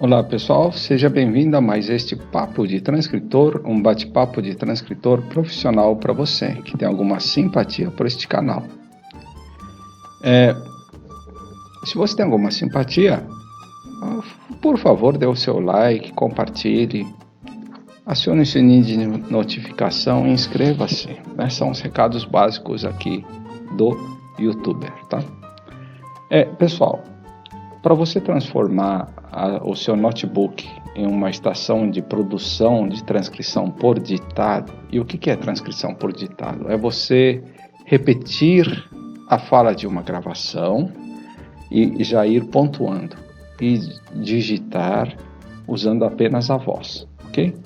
Olá pessoal, seja bem-vindo a mais este Papo de Transcritor, um bate-papo de transcritor profissional para você que tem alguma simpatia por este canal. Se você tem alguma simpatia, por favor dê o seu like, compartilhe, acione o sininho de notificação e inscreva-se, né? São os recados básicos aqui do YouTuber, tá? Pessoal, para você transformar o seu notebook em uma estação de produção de transcrição por ditado, e o que é transcrição por ditado? É você repetir a fala de uma gravação e já ir pontuando e digitar usando apenas a voz, ok?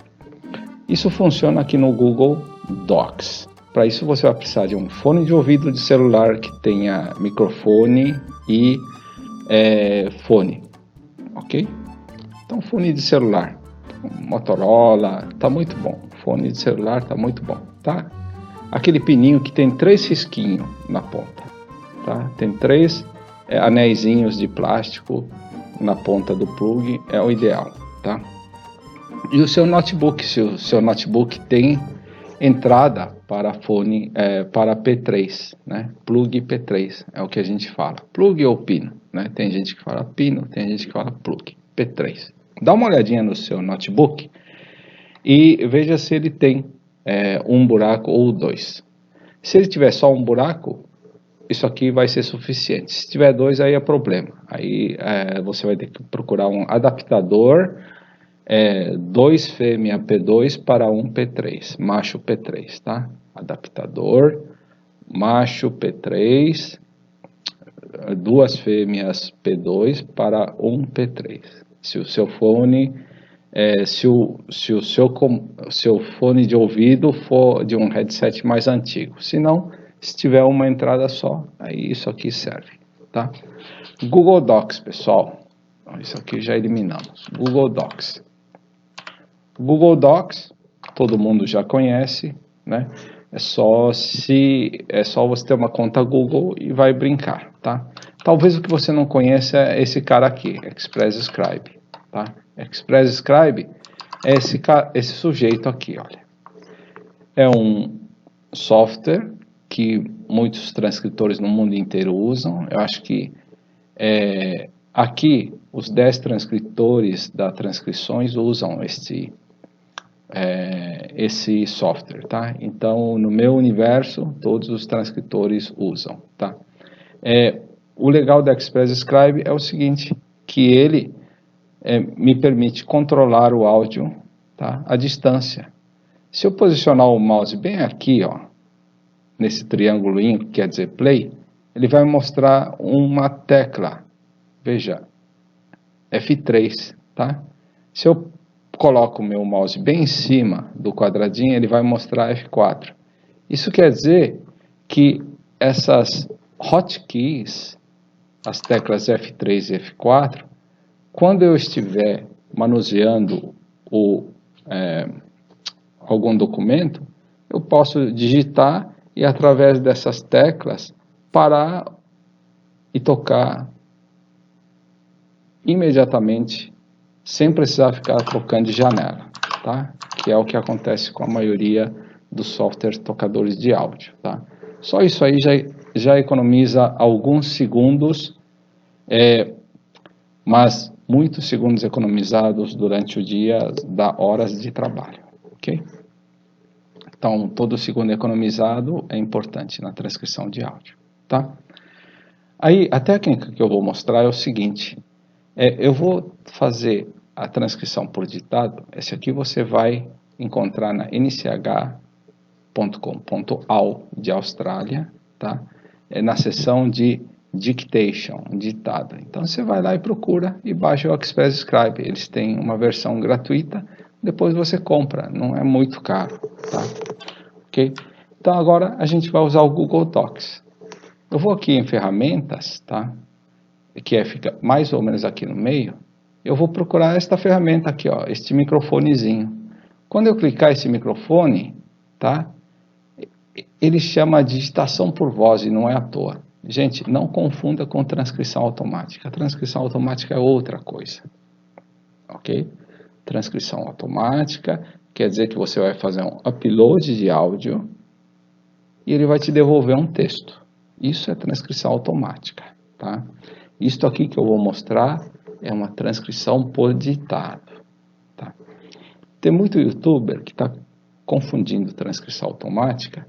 Isso funciona aqui no Google Docs. Para isso você vai precisar de um fone de ouvido de celular que tenha microfone e fone, ok? Então fone de celular, Motorola, tá muito bom. Fone de celular tá muito bom, tá? Aquele pininho que tem 3 risquinhos na ponta, tá? Tem 3 anéisinhos de plástico na ponta do plug, é o ideal, tá? E o seu notebook, se o seu notebook tem entrada para fone, para P3, né? Plug P3 é o que a gente fala, plug ou pino, né? Tem gente que fala pino, tem gente que fala plug, P3. Dá uma olhadinha no seu notebook e veja se ele tem um buraco ou 2. Se ele tiver só um buraco, isso aqui vai ser suficiente. Se tiver 2, aí é problema. Aí você vai ter que procurar um adaptador 2 fêmea P2 para 1 P3, macho P3, tá? Adaptador, macho P3, 2 fêmeas P2 para 1 P3. Se o seu fone, se o seu fone de ouvido for de um headset mais antigo, se não, se tiver uma entrada só, aí isso aqui serve, tá? Google Docs, pessoal, isso aqui já eliminamos. Google Docs. Google Docs, todo mundo já conhece, né? É só você ter uma conta Google e vai brincar, tá? Talvez o que você não conheça é esse cara aqui, Express Scribe, tá? Express Scribe é esse sujeito aqui, olha. É um software que muitos transcritores no mundo inteiro usam. Eu acho que aqui os 10 transcritores da Transcrições usam esse software, tá? Então, no meu universo, todos os transcritores usam, tá? O legal do Express Scribe é o seguinte, que ele me permite controlar o áudio, tá? À distância. Se eu posicionar o mouse bem aqui, ó, nesse triângulozinho, que quer dizer play, ele vai mostrar uma tecla, veja, F3, tá? Se eu coloco o meu mouse bem em cima do quadradinho, ele vai mostrar F4. Isso quer dizer que essas hotkeys, as teclas F3 e F4, quando eu estiver manuseando algum documento, eu posso digitar e através dessas teclas parar e tocar imediatamente sem precisar ficar trocando de janela, tá? Que é o que acontece com a maioria dos softwares tocadores de áudio, tá? Só isso aí já economiza alguns segundos, mas muitos segundos economizados durante o dia dá horas de trabalho, ok? Então, todo segundo economizado é importante na transcrição de áudio, tá? Aí, a técnica que eu vou mostrar é o seguinte, eu vou fazer a transcrição por ditado. Esse aqui você vai encontrar na nch.com.au de Austrália, tá? Na seção de dictation, ditado. Então você vai lá e procura e baixa o Express Scribe. Eles têm uma versão gratuita, depois você compra, não é muito caro, tá? Ok? Então agora a gente vai usar o Google Docs. Eu vou aqui em ferramentas, tá? Que fica mais ou menos aqui no meio. Eu vou procurar esta ferramenta aqui, ó, este microfonezinho. Quando eu clicar esse microfone, tá? Ele chama de digitação por voz e não é à toa. Gente, não confunda com transcrição automática. A transcrição automática é outra coisa. ok? Transcrição automática quer dizer que você vai fazer um upload de áudio e ele vai te devolver um texto. Isso é transcrição automática, tá? Isto aqui que eu vou mostrar é uma transcrição por ditado, tá? Tem muito youtuber que está confundindo transcrição automática.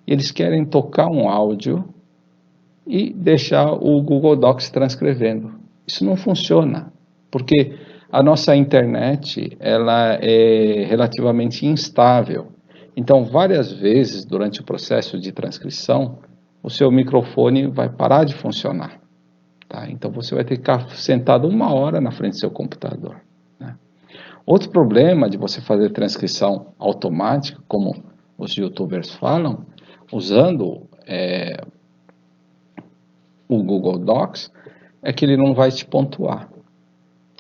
Eles querem tocar um áudio e deixar o Google Docs transcrevendo. Isso não funciona, porque a nossa internet ela é relativamente instável. Então, várias vezes durante o processo de transcrição, o seu microfone vai parar de funcionar. Tá? Então, você vai ter que ficar sentado 1 hora na frente do seu computador. Né? Outro problema de você fazer transcrição automática, como os youtubers falam, usando o Google Docs, é que ele não vai te pontuar.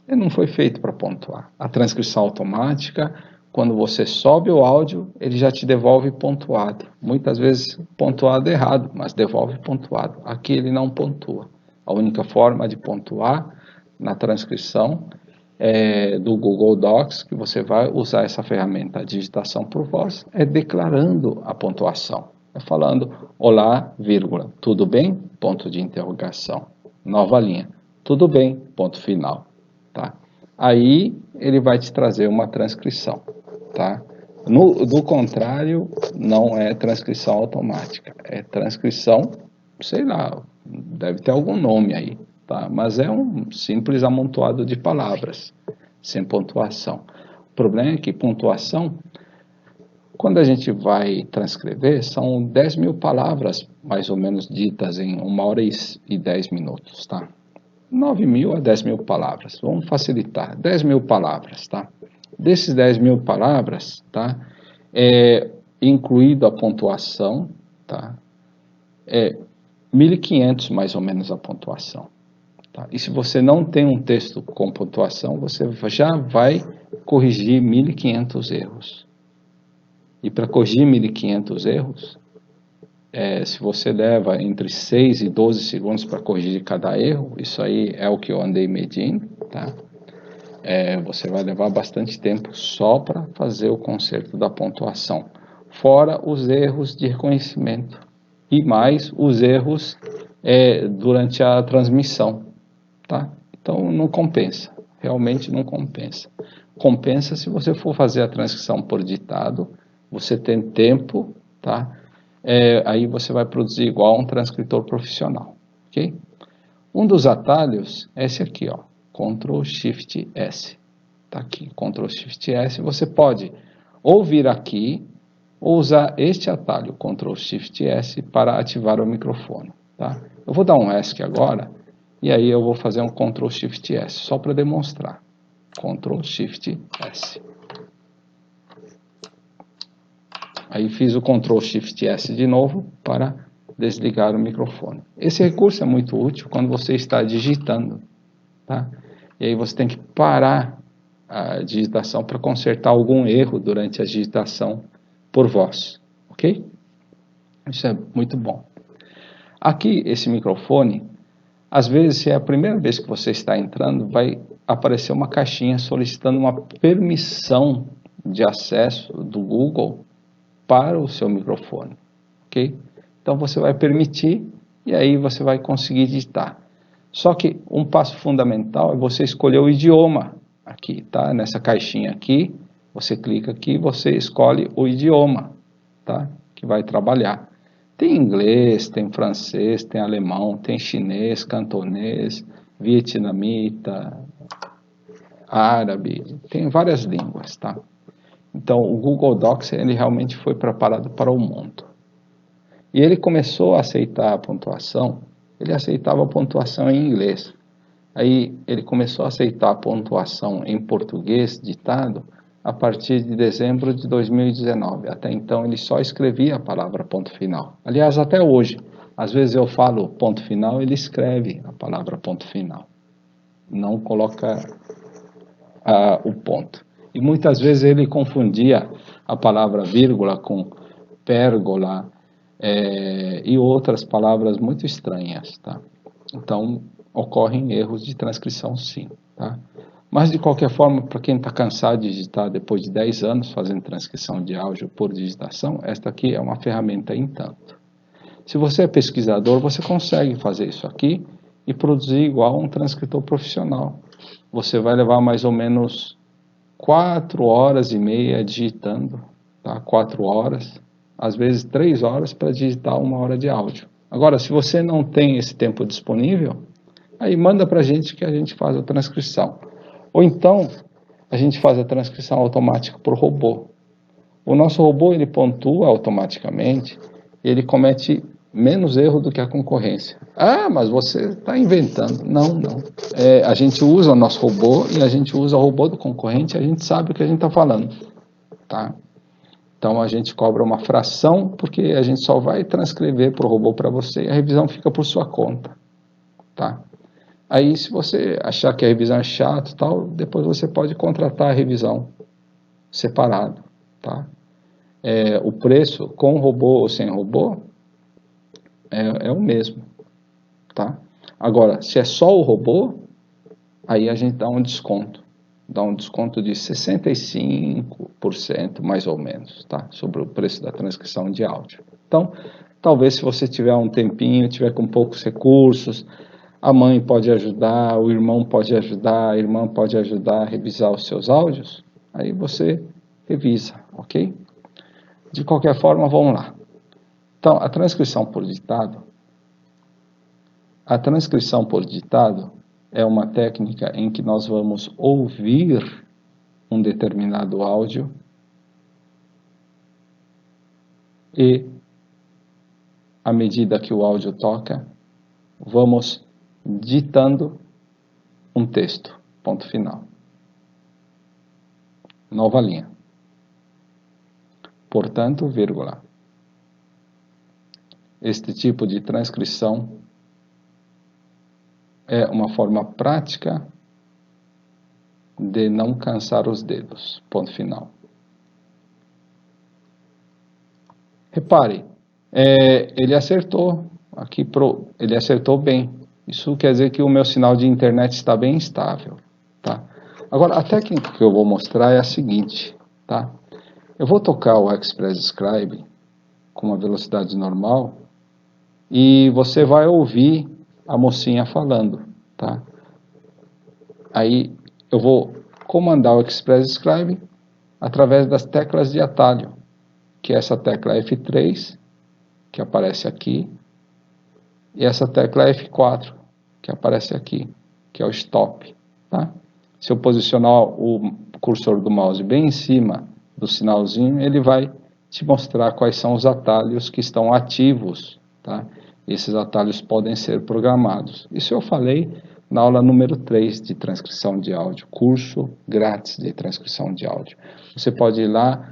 Ele não foi feito para pontuar. A transcrição automática, quando você sobe o áudio, ele já te devolve pontuado. Muitas vezes pontuado errado, mas devolve pontuado. Aqui ele não pontua. A única forma de pontuar na transcrição do Google Docs, que você vai usar essa ferramenta, a digitação por voz, é declarando a pontuação. É falando, olá, vírgula, tudo bem? Ponto de interrogação. Nova linha, tudo bem? Ponto final. Tá? Aí ele vai te trazer uma transcrição. Tá? Do contrário, não é transcrição automática. É transcrição, sei lá, deve ter algum nome aí. Tá? Mas é um simples amontoado de palavras, sem pontuação. O problema é que pontuação, quando a gente vai transcrever, são 10.000 palavras, mais ou menos, ditas em 1 hora e 10 minutos, tá? 9.000 a 10.000 palavras, vamos facilitar, 10.000 palavras, tá? Desses 10.000 palavras, tá? Incluído a pontuação, tá? 1.500 mais ou menos a pontuação. Tá? E se você não tem um texto com pontuação, você já vai corrigir 1.500 erros. E para corrigir 1.500 erros, se você leva entre 6 e 12 segundos para corrigir cada erro, isso aí é o que eu andei medindo, tá? Você vai levar bastante tempo só para fazer o conserto da pontuação. Fora os erros de reconhecimento e mais os erros durante a transmissão, tá? Então não compensa, realmente não compensa. Compensa se você for fazer a transcrição por ditado, você tem tempo, tá? Aí você vai produzir igual a um transcritor profissional, ok? Um dos atalhos é esse aqui, ó, Ctrl Shift S, tá aqui, Ctrl Shift S, você pode ou vir aqui, ou usar este atalho, Ctrl Shift S, para ativar o microfone, tá? Eu vou dar um ESC agora, e aí eu vou fazer um Ctrl Shift S, só para demonstrar, Ctrl Shift S. Aí fiz o Ctrl Shift S de novo para desligar o microfone. Esse recurso é muito útil quando você está digitando, tá? E aí você tem que parar a digitação para consertar algum erro durante a digitação por voz, ok? Isso é muito bom. Aqui, esse microfone, às vezes, se é a primeira vez que você está entrando, vai aparecer uma caixinha solicitando uma permissão de acesso do Google para o seu microfone, ok? Então você vai permitir e aí você vai conseguir digitar. Só que um passo fundamental é você escolher o idioma aqui, tá? Nessa caixinha aqui, você clica aqui, você escolhe o idioma, tá? Que vai trabalhar. Tem inglês, tem francês, tem alemão, tem chinês, cantonês, vietnamita, árabe, tem várias línguas, tá? Então, o Google Docs, ele realmente foi preparado para o mundo. E ele começou a aceitar a pontuação, ele aceitava a pontuação em inglês. Aí, ele começou a aceitar a pontuação em português ditado a partir de dezembro de 2019. Até então, ele só escrevia a palavra ponto final. Aliás, até hoje, às vezes eu falo ponto final, ele escreve a palavra ponto final. Não coloca o ponto. E muitas vezes ele confundia a palavra vírgula com pérgola e outras palavras muito estranhas, tá? Então, ocorrem erros de transcrição sim, tá? Mas, de qualquer forma, para quem está cansado de digitar depois de 10 anos fazendo transcrição de áudio por digitação, esta aqui é uma ferramenta em tanto. Se você é pesquisador, você consegue fazer isso aqui e produzir igual um transcritor profissional. Você vai levar mais ou menos 4 horas e meia digitando, tá? 4 horas, às vezes 3 horas para digitar 1 hora de áudio. Agora, se você não tem esse tempo disponível, aí manda para a gente que a gente faz a transcrição. Ou então, a gente faz a transcrição automática por robô. O nosso robô, ele pontua automaticamente, ele comete menos erro do que a concorrência. Ah, mas você está inventando. Não, não. A gente usa o nosso robô e a gente usa o robô do concorrente e a gente sabe o que a gente está falando. Tá? Então, a gente cobra uma fração porque a gente só vai transcrever para o robô para você e a revisão fica por sua conta. Tá? Aí, se você achar que a revisão é chata e tal, depois você pode contratar a revisão separado. Tá? O preço com robô ou sem robô é o mesmo, tá? Agora, se é só o robô, aí a gente dá um desconto de 65%, mais ou menos, tá? Sobre o preço da transcrição de áudio. Então, talvez se você tiver um tempinho, tiver com poucos recursos, a mãe pode ajudar, o irmão pode ajudar, a irmã pode ajudar a revisar os seus áudios, aí você revisa, ok? De qualquer forma, vamos lá. Então, a transcrição por ditado é uma técnica em que nós vamos ouvir um determinado áudio e, à medida que o áudio toca, vamos ditando um texto, ponto final. Nova linha. Portanto, vírgula. Este tipo de transcrição é uma forma prática de não cansar os dedos. Ponto final. Repare, ele acertou aqui, ele acertou bem. Isso quer dizer que o meu sinal de internet está bem estável. Tá? Agora, a técnica que eu vou mostrar é a seguinte. Tá? Eu vou tocar o Express Scribe com uma velocidade normal e você vai ouvir a mocinha falando, tá? Aí eu vou comandar o Express Scribe através das teclas de atalho, que é essa tecla F3, que aparece aqui, e essa tecla F4, que aparece aqui, que é o Stop, tá? Se eu posicionar o cursor do mouse bem em cima do sinalzinho, ele vai te mostrar quais são os atalhos que estão ativos, tá? Esses atalhos podem ser programados. Isso eu falei na aula número 3 de transcrição de áudio, curso grátis de transcrição de áudio. Você pode ir lá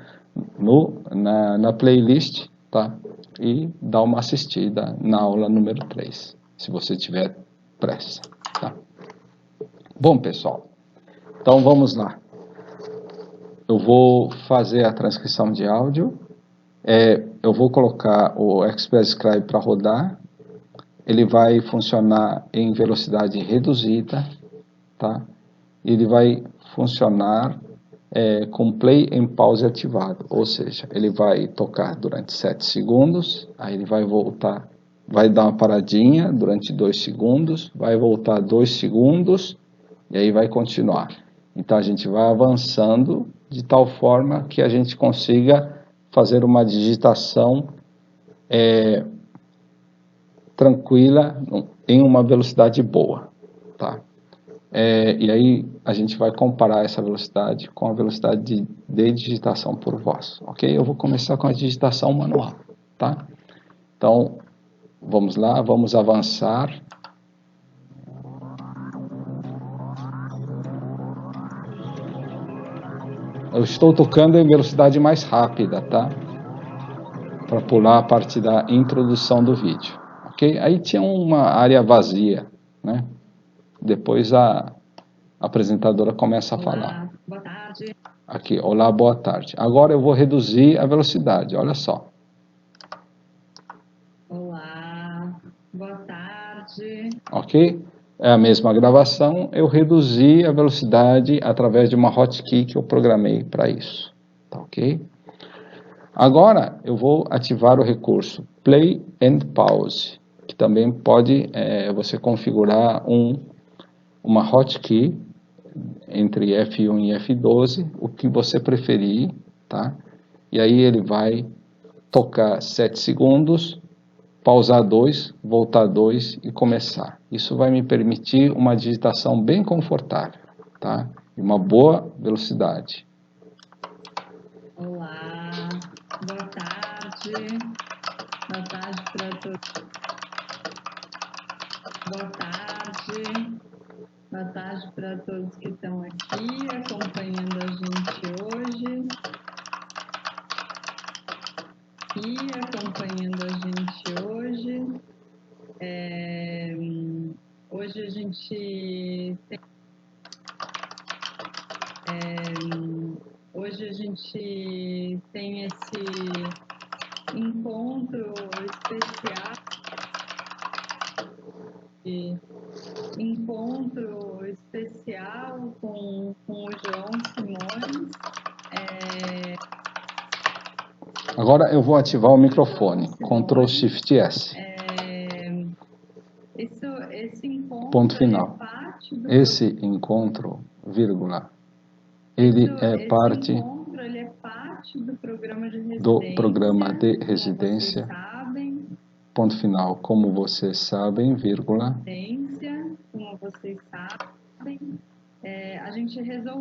na playlist, tá? E dar uma assistida na aula número 3, se você tiver pressa, tá? Bom, pessoal, então vamos lá. Eu vou fazer a transcrição de áudio, eu vou colocar o Express Scribe para rodar, ele vai funcionar em velocidade reduzida, tá? Ele vai funcionar com play and pause ativado, ou seja, ele vai tocar durante 7 segundos, aí ele vai voltar, vai dar uma paradinha durante 2 segundos, vai voltar 2 segundos, e aí vai continuar. Então a gente vai avançando de tal forma que a gente consiga fazer uma digitação tranquila em uma velocidade boa, tá? E aí a gente vai comparar essa velocidade com a velocidade de digitação por voz, ok? Eu vou começar com a digitação manual, tá? Então, vamos lá, vamos avançar. Eu estou tocando em velocidade mais rápida, tá? Para pular a parte da introdução do vídeo, ok? Aí tinha uma área vazia, né? Depois a apresentadora começa a falar. Boa tarde. Aqui, olá, boa tarde. Agora eu vou reduzir a velocidade, olha só. Olá, boa tarde. Ok? é a mesma gravação, eu reduzi a velocidade através de uma hotkey que eu programei para isso, tá ok? Agora eu vou ativar o recurso Play and Pause, que também pode você configurar uma hotkey entre F1 e F12, o que você preferir, tá? E aí ele vai tocar 7 segundos, pausar 2, voltar 2 e começar. Isso vai me permitir uma digitação bem confortável, tá? E uma boa velocidade. Olá, boa tarde. Boa tarde para todos. Boa tarde. Boa tarde para todos que estão aqui acompanhando a gente hoje. Hoje a gente tem, hoje a gente tem esse encontro especial com o João Simões. Agora eu vou ativar o microfone, Ctrl Shift S. Esse encontro ponto final. Esse encontro, vírgula, ele é parte do programa de residência, ponto final, como vocês sabem, vírgula,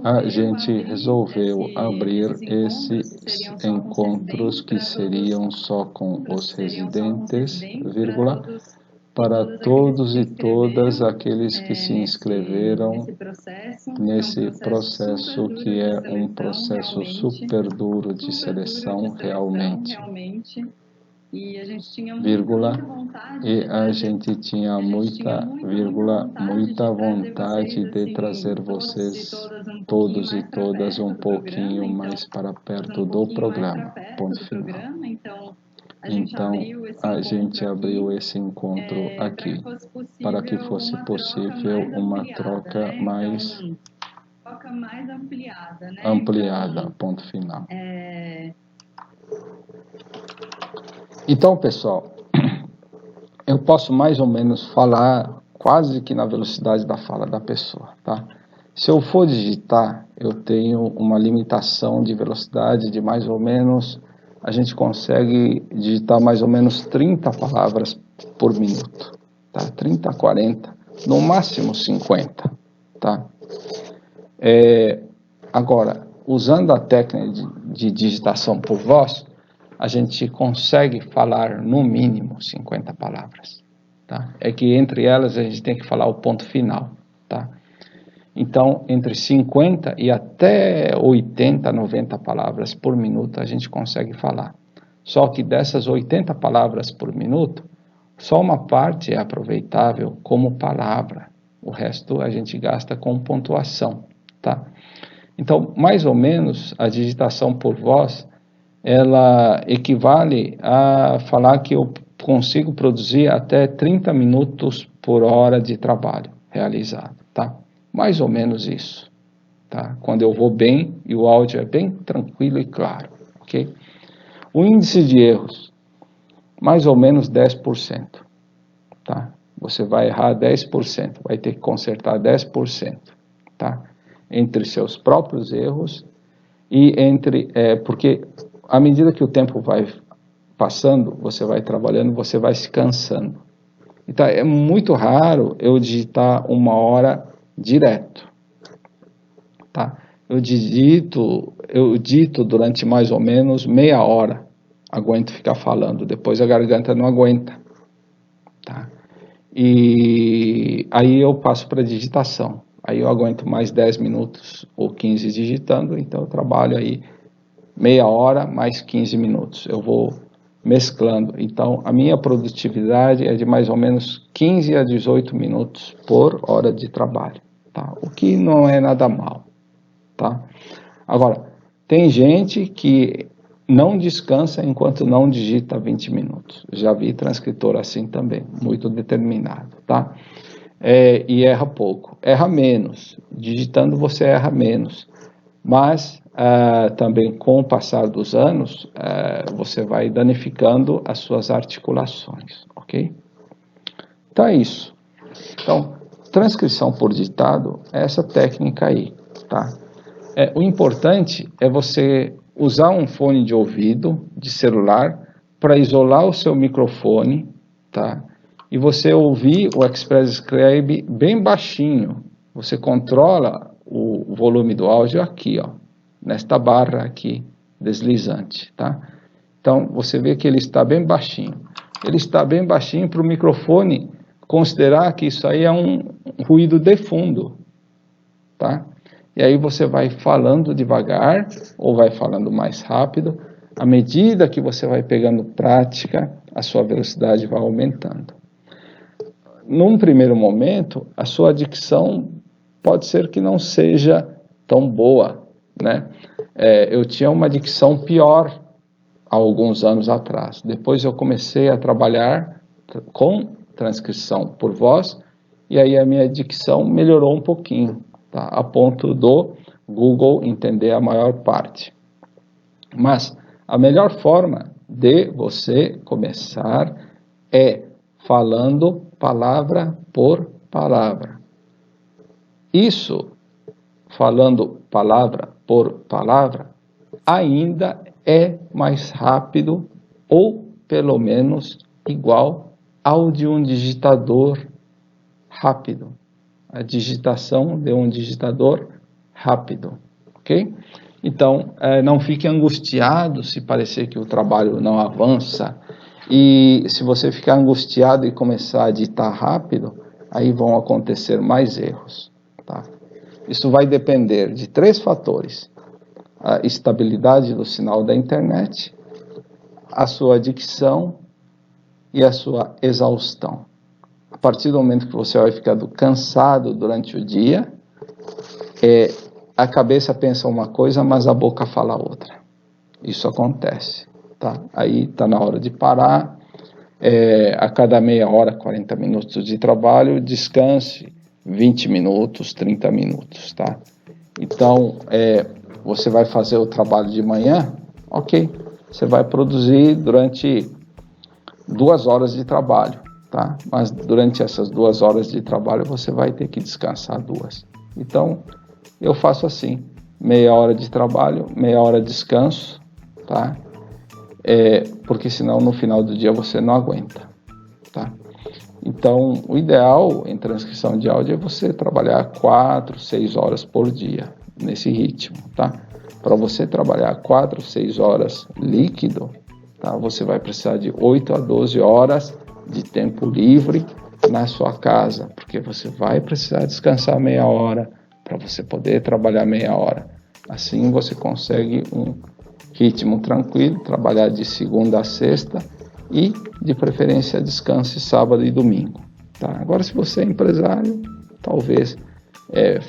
a gente resolveu abrir esses encontros que seriam só com os residentes, vírgula, para todos e todas aqueles que se inscreveram nesse processo que é um processo super duro de seleção realmente, vírgula, e a gente tinha muita, vírgula, muita vontade de trazer vocês todos e todas um pouquinho mais para perto do programa, ponto final. Então, a gente abriu esse encontro aqui para que fosse possível uma troca mais ampliada, ponto final. Então, pessoal, eu posso mais ou menos falar quase que na velocidade da fala da pessoa, tá? Se eu for digitar, eu tenho uma limitação de velocidade de mais ou menos, a gente consegue digitar mais ou menos 30 palavras por minuto, tá? 30, 40, no máximo 50, tá? Agora, usando a técnica de digitação por voz, a gente consegue falar no mínimo 50 palavras, tá? É que entre elas a gente tem que falar o ponto final, tá? Então, entre 50 e até 80, 90 palavras por minuto a gente consegue falar. Só que dessas 80 palavras por minuto, só uma parte é aproveitável como palavra. O resto a gente gasta com pontuação, tá? Então, mais ou menos, a digitação por voz, ela equivale a falar que eu consigo produzir até 30 minutos por hora de trabalho realizado, tá? Mais ou menos isso, tá? Quando eu vou bem e o áudio é bem tranquilo e claro, ok? O índice de erros, mais ou menos 10%, tá? Você vai errar 10%, vai ter que consertar 10%, tá? Entre seus próprios erros e entre... porque à medida que o tempo vai passando, você vai trabalhando, você vai se cansando. Então, é muito raro eu digitar 1 hora direto, tá? Eu dito durante mais ou menos meia hora, aguento ficar falando, depois a garganta não aguenta, tá? E aí eu passo para digitação, aí eu aguento mais 10 minutos ou 15 digitando, então eu trabalho aí meia hora mais 15 minutos, eu vou mesclando. Então, a minha produtividade é de mais ou menos 15 a 18 minutos por hora de trabalho, tá? O que não é nada mal, tá? Agora, tem gente que não descansa enquanto não digita 20 minutos. Já vi transcritor assim também, muito determinado, tá? e erra pouco. Erra menos. Digitando você erra menos. Mas também com o passar dos anos, você vai danificando as suas articulações, ok? Então é isso. Então, transcrição por ditado é essa técnica aí, tá? O importante é você usar um fone de ouvido, de celular, para isolar o seu microfone, tá? E você ouvir o Express Scribe bem baixinho. Você controla o volume do áudio aqui, ó, nesta barra aqui, deslizante, tá? Então, você vê que ele está bem baixinho. Ele está bem baixinho para o microfone considerar que isso aí é um ruído de fundo, tá? E aí você vai falando devagar ou vai falando mais rápido. À medida que você vai pegando prática, a sua velocidade vai aumentando. Num primeiro momento, a sua dicção pode ser que não seja tão boa, né? Eu tinha uma dicção pior há alguns anos atrás. Depois eu comecei a trabalhar com transcrição por voz e aí a minha dicção melhorou um pouquinho, tá? A ponto do Google entender a maior parte. Mas a melhor forma de você começar é falando palavra por palavra. Isso, falando palavra por palavra, ainda é mais rápido ou pelo menos igual ao de um digitador rápido. A digitação de um digitador rápido, ok? Então, não fique angustiado se parecer que o trabalho não avança. E se você ficar angustiado e começar a digitar rápido, aí vão acontecer mais erros, tá? Isso vai depender de 3 fatores: a estabilidade do sinal da internet, a sua dicção e a sua exaustão. A partir do momento que você vai ficando cansado durante o dia, a cabeça pensa uma coisa, mas a boca fala outra. Isso acontece, tá? Aí está na hora de parar. A cada meia hora, 40 minutos de trabalho, descanse 20 minutos, 30 minutos, tá? Então, você vai fazer o trabalho de manhã, ok? Você vai produzir durante 2 horas de trabalho, tá? Mas durante essas 2 horas de trabalho, você vai ter que descansar 2. Então, eu faço assim, meia hora de trabalho, meia hora de descanso, tá? Porque senão no final do dia você não aguenta, tá? Então, o ideal em transcrição de áudio é você trabalhar 4, 6 horas por dia, nesse ritmo, tá? Para você trabalhar 4, 6 horas líquido, tá? Você vai precisar de 8 a 12 horas de tempo livre na sua casa, porque você vai precisar descansar meia hora para você poder trabalhar meia hora. Assim você consegue um ritmo tranquilo, trabalhar de segunda a sexta e, de preferência, descanse sábado e domingo, tá? Agora, se você é empresário, talvez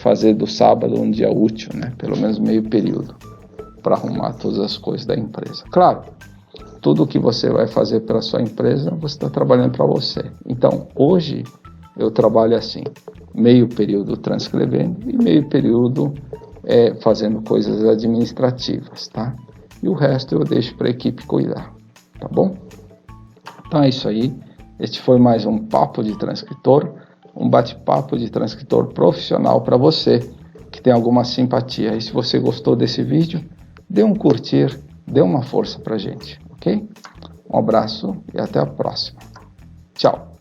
fazer do sábado um dia útil, né? Pelo menos meio período, para arrumar todas as coisas da empresa. Claro, tudo que você vai fazer pela sua empresa, você está trabalhando para você. Então, hoje, eu trabalho assim, meio período transcrevendo e meio período fazendo coisas administrativas, tá? E o resto eu deixo para a equipe cuidar, tá bom? Então é isso aí. Este foi mais um Papo de Transcritor, um bate-papo de transcritor profissional para você que tem alguma simpatia. E se você gostou desse vídeo, dê um curtir, dê uma força para a gente, ok? Um abraço e até a próxima. Tchau!